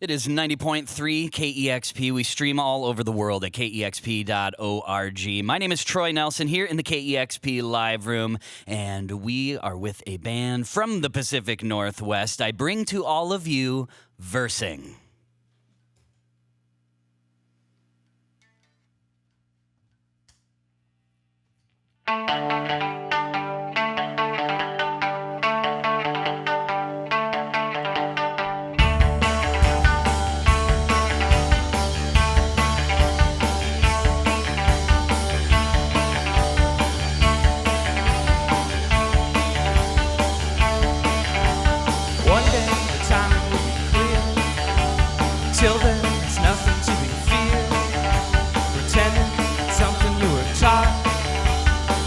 It is 90.3 KEXP. We stream all over the world at KEXP.org. My name is Troy Nelson here in the KEXP live room, and we are with a band from the Pacific Northwest. I bring to all of you Versing. Till then, it's nothing to be feared. Pretending it's something you were taught.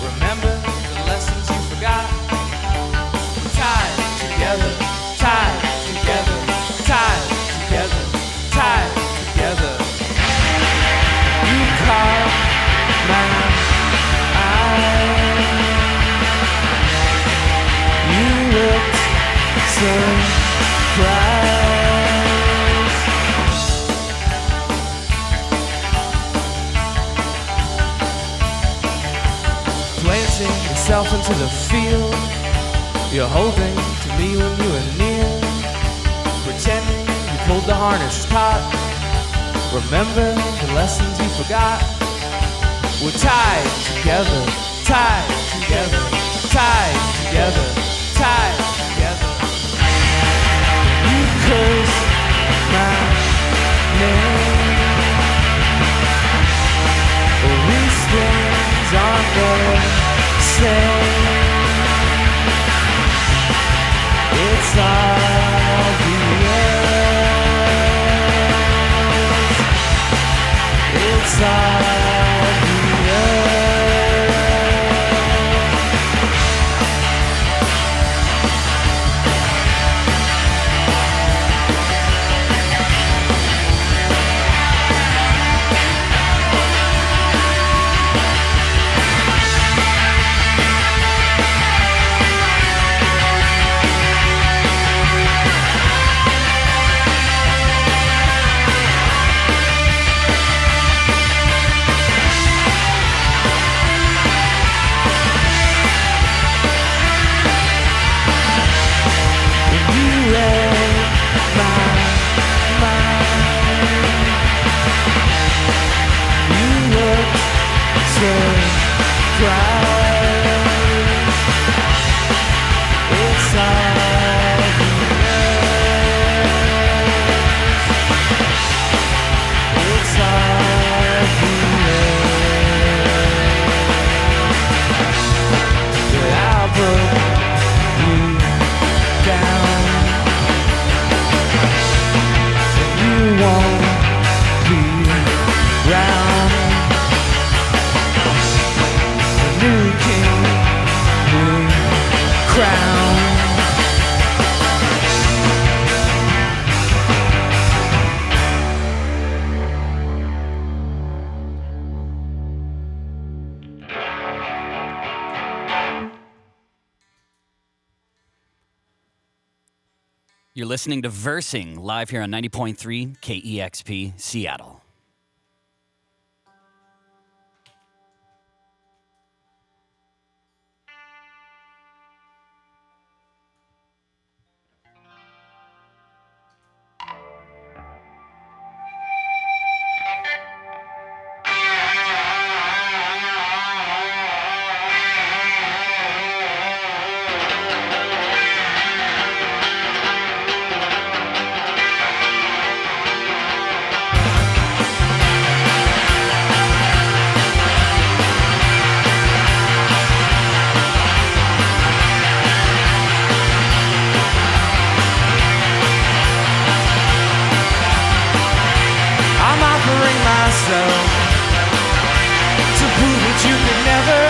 Remember the lessons you forgot. Tied together, tied together, tied together, tied together. You caught my eye. You looked surprised. Yourself into the field. You're holding to me when you were near. Pretending you pulled the harness taut. Remember the lessons you forgot. We're tied together, tied together, tied together, tied together. You curse my name. These things aren't the it's obvious. It's obvious. You're listening to Versing live here on 90.3 KEXP Seattle. To prove that you could never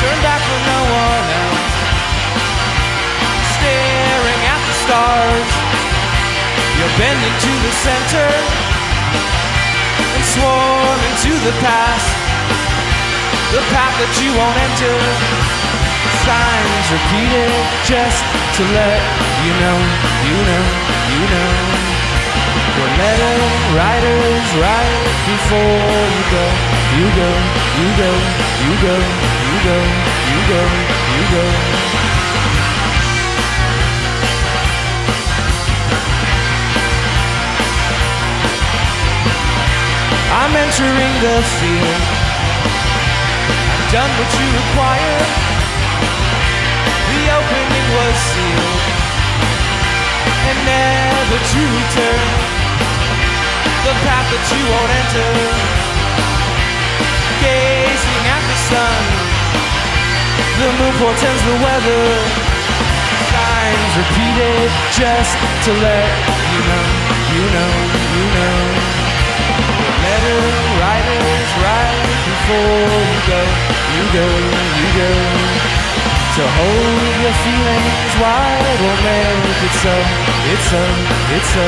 turn back for no one else. Staring at the stars, you're bending to the center and sworn into the past, the path that you won't enter. Signs repeated just to let you know, you know, you know. riders right before you go. You go, you go, you go, you go, you go, you go. I'm entering the field. I've done what you require. The opening was sealed, and never to return. The path that you won't enter. Gazing at the sun, the moon portends the weather. Signs repeated just to let you know, you know, you know. Letter writers right before you go, you go, you go. To hold your feelings wide will make it so, it's so, it's so.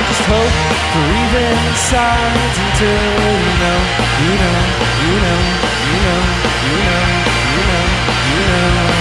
Just hope for even sides until you know, you know, you know, you know, you know, you know, you know.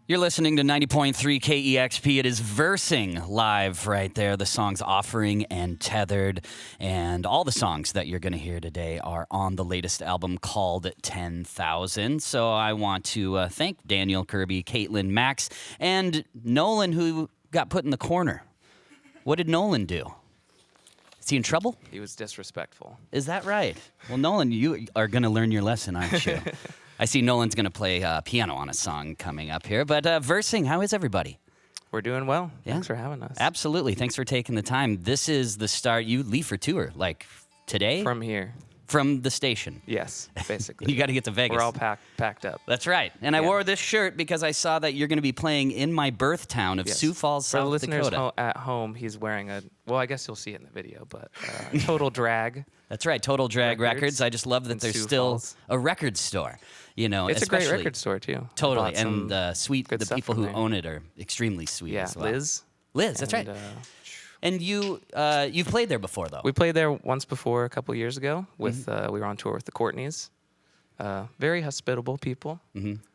You're listening to 90.3 KEXP. It is Versing live right there. The songs Offering and Tethered. And all the songs that you're going to hear today are on the latest album called 10,000. So I want to thank Daniel, Kirby, Caitlin, Max, and Nolan, who got put in the corner. What did Nolan do? Is he in trouble? He was disrespectful. Is that right? Well, Nolan, you are going to learn your lesson, aren't you? I see Nolan's going to play piano on a song coming up here. But Versing, how is everybody? We're doing well. Yeah. Thanks for having us. Absolutely. Thanks for taking the time. This is the start. You leave for tour, like today? From here. From the station. Yes, basically. You got to get to Vegas. We're all packed up. That's right. And I Yeah. wore this shirt because I saw that you're going to be playing in my birth town of Yes. Sioux Falls, For the South listeners Dakota. at home, he's wearing well, I guess you'll see it in the video, but Total Drag. That's right. Total Drag Records. Records I just love that in there's Sioux still Falls. a record store. You know, It's a great especially- record store, too. I Totally. bought some And sweet. good The stuff people from who there. own it are extremely sweet Yeah, as well. Liz. Liz, that's right. And you've played there before, though. We played there once before a couple years ago. Mm-hmm. With we were on tour with the Courtneys. Very hospitable people.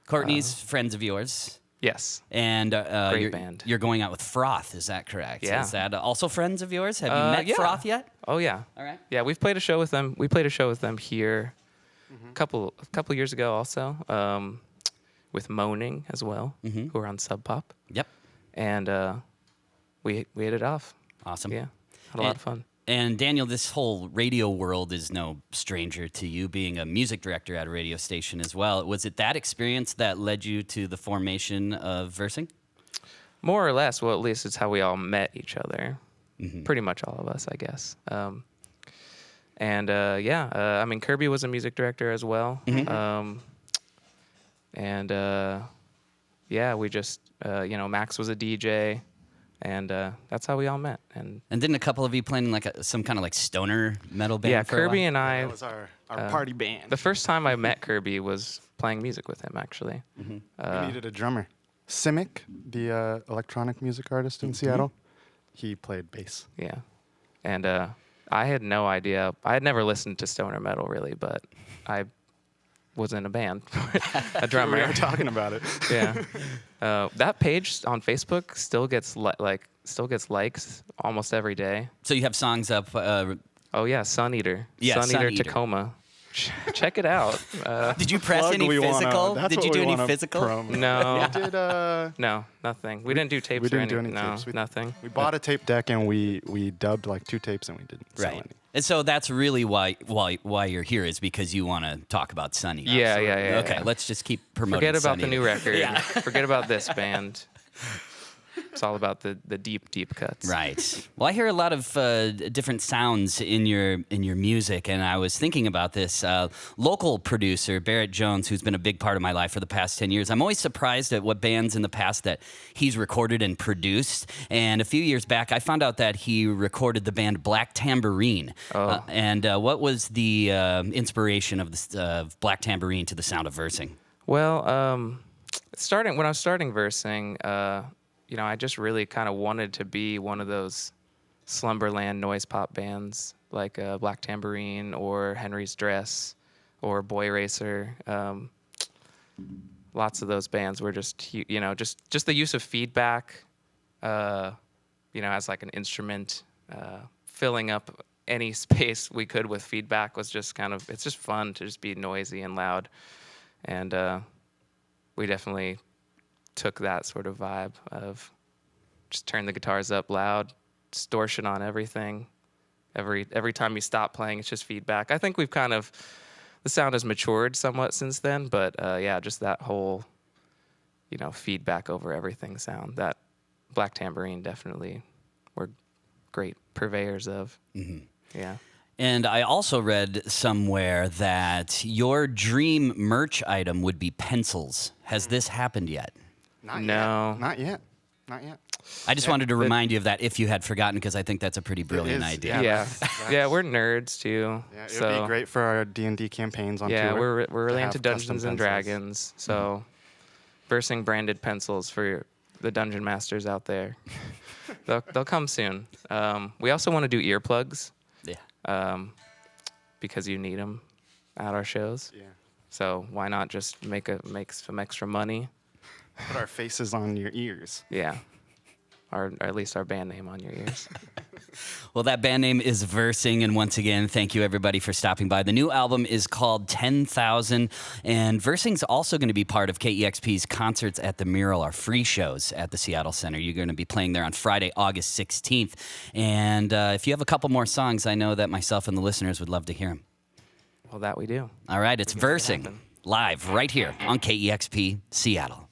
Courtney's friends of yours. Yes. And Great band. You're going out with Froth, is that correct? Yeah. Is that also friends of yours? Have you met Yeah. Froth yet? Oh yeah. All right. Yeah, we've played a show with them. We played a show with them here a couple years ago also, with Moaning as well, who are on Sub Pop. Yep. And we hit it off. Awesome. Yeah, had a lot of fun. And Daniel, this whole radio world is no stranger to you, being a music director at a radio station as well. Was it that experience that led you to the formation of Versing? More or less, well, at least it's how we all met each other. Pretty much all of us, I guess. I mean, Kirby was a music director as well. We just, Max was a DJ. And that's how we all met. And didn't a couple of you play in like some kind of like stoner metal band? yeah, for a Kirby while? and I. That was our party band. The first time I met Kirby was playing music with him, actually. We needed a drummer. Simic, the electronic music artist in Seattle, he played bass. Yeah. And I had no idea. I had never listened to stoner metal, really, but I was in a band, a drummer. We were talking about it. Yeah. That page on Facebook still gets likes almost every day. So you have songs up. Oh yeah, Sun Eater. Yeah, Sun Sun Eater Eater. Tacoma. Check it out. Did you press Plug any we wanna- physical? that's Did what you we do any wanna physical? promote. No. We did, No, nothing. We didn't do tapes we didn't or do anything. any No, tapes. nothing. we bought a tape deck and we dubbed like 2 tapes and we didn't sell Right. any. And so that's really why you're here, is because you want to talk about Sunny. Yeah. Okay, yeah. let's just keep promoting. Forget about Sunny. the new record. Yeah. Forget about this band. It's all about the deep, deep cuts. Right. Well, I hear a lot of different sounds in your music, and I was thinking about this. Local producer Barrett Jones, who's been a big part of my life for the past 10 years. I'm always surprised at what bands in the past that he's recorded and produced. And a few years back, I found out that he recorded the band Black Tambourine. Oh. What was the inspiration of Black Tambourine to the sound of Versing? Well, when I was starting versing, I just really kind of wanted to be one of those Slumberland noise pop bands like Black Tambourine or Henry's Dress or Boy Racer. Lots of those bands were just the use of feedback, as like an instrument, filling up any space we could with feedback was just it's just fun to just be noisy and loud. And we definitely took that sort of vibe of just turn the guitars up loud, distortion on everything. Every time you stop playing, it's just feedback. I think the sound has matured somewhat since then, but just that whole, feedback over everything sound. That Black Tambourine definitely were great purveyors of. Mm-hmm. Yeah. And I also read somewhere that your dream merch item would be pencils. Has this happened yet? No. Not yet. I just wanted to remind you of that if you had forgotten, because I think that's a pretty brilliant idea. Yeah, we're nerds too. Yeah, it would be great for our D&D campaigns on tour. Yeah, we're really into Dungeons and Dragons, so versing branded pencils for the dungeon masters out there. They'll come soon. We also want to do earplugs. Yeah. Because you need them at our shows. Yeah. So why not just make some extra money? Put our faces on your ears. Yeah. Or at least our band name on your ears. Well, that band name is Versing, and once again, thank you everybody for stopping by. The new album is called 10,000, and Versing's also going to be part of KEXP's Concerts at the Mural, our free shows at the Seattle Center. You're going to be playing there on Friday, August 16th, and if you have a couple more songs, I know that myself and the listeners would love to hear them. Well, that we do. All right, it's Versing, live right here on KEXP Seattle.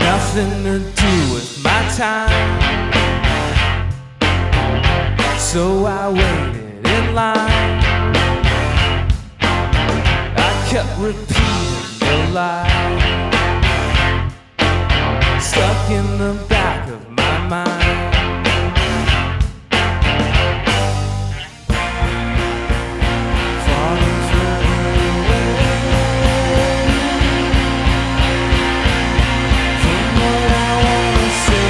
Nothing to do with my time, so I waited in line. I kept repeating the lie, stuck in the back of my mind. Falling further away from what I wanna say.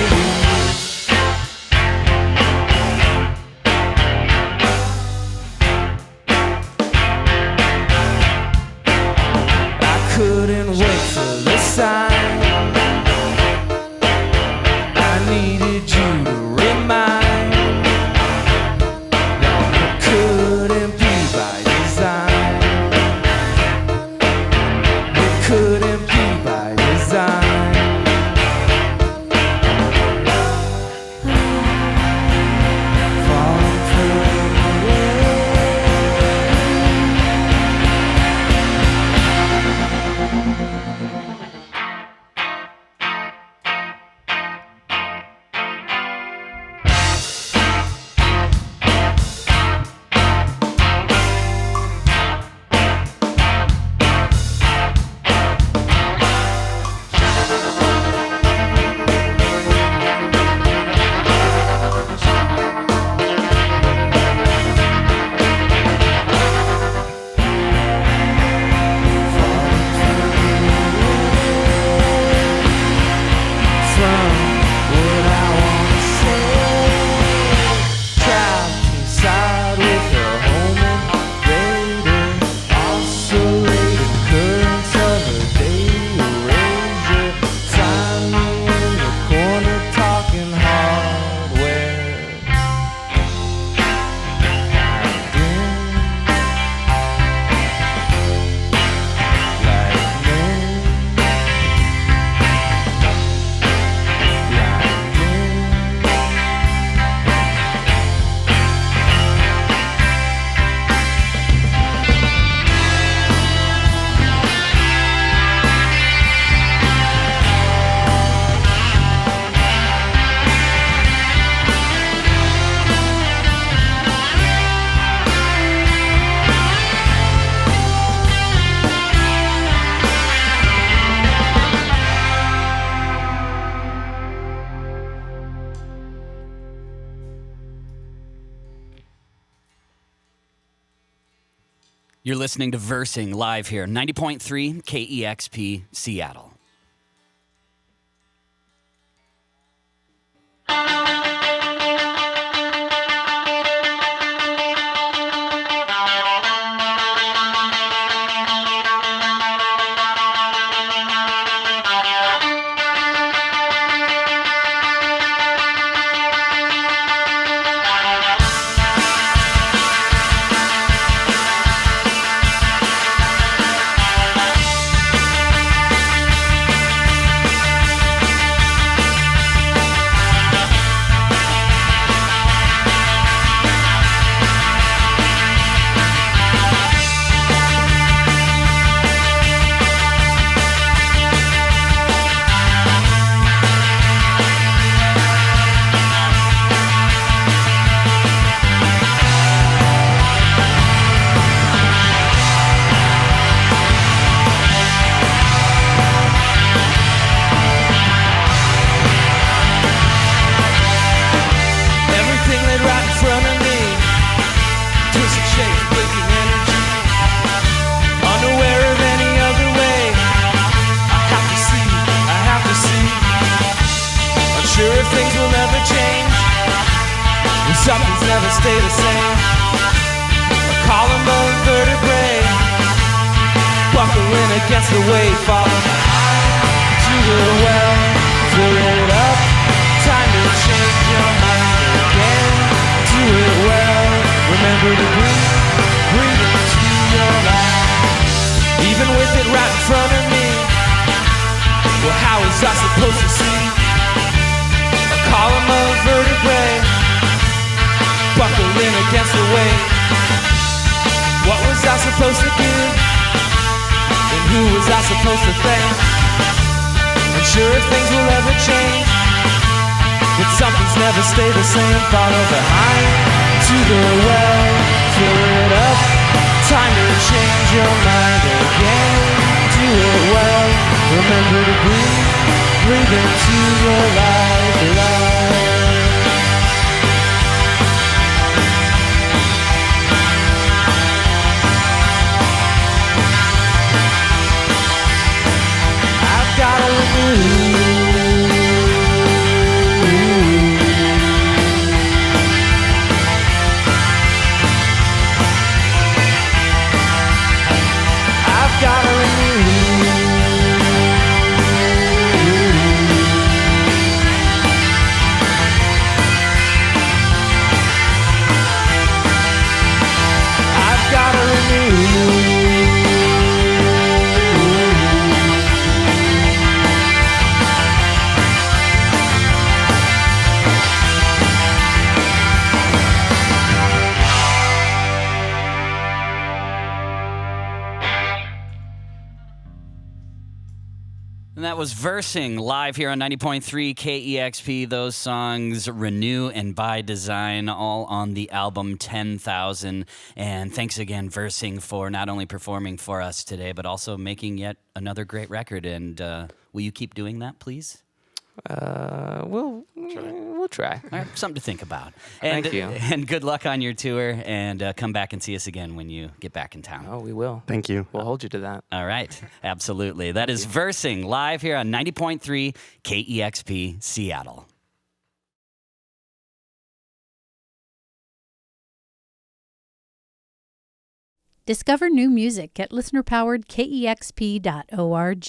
I couldn't wait for the sign. I needed you to You're listening to Versing live here, 90.3 KEXP Seattle. Something's never stay the same. A column of vertebrae buckling against the wave, falling to the well, fill it up. Time to change your mind again. Do it well. Remember to breathe into your life. Even with it right in front of me, well, how is I supposed to see a column of vertebrae buckling against the wave? What was I supposed to do? And who was I supposed to thank? Unsure if things will ever change, but something's never stayed the same. Follow behind to the well, fill it up. Time to change your mind again. Do it well. Remember to breathe into your life. Gotta renew. I've gotta renew. I've gotta renew. And that was Versing live here on 90.3 KEXP. Those songs, Renew and By Design, all on the album 10,000. And thanks again, Versing, for not only performing for us today, but also making yet another great record. And will you keep doing that, please? We'll try. All right, something to think about. And, Thank you. And good luck on your tour, and come back and see us again when you get back in town. Oh, we will. Thank you. We'll hold you to that. All right, absolutely. That is Versing live here on 90.3 KEXP Seattle. Discover new music at listener-powered KEXP.org.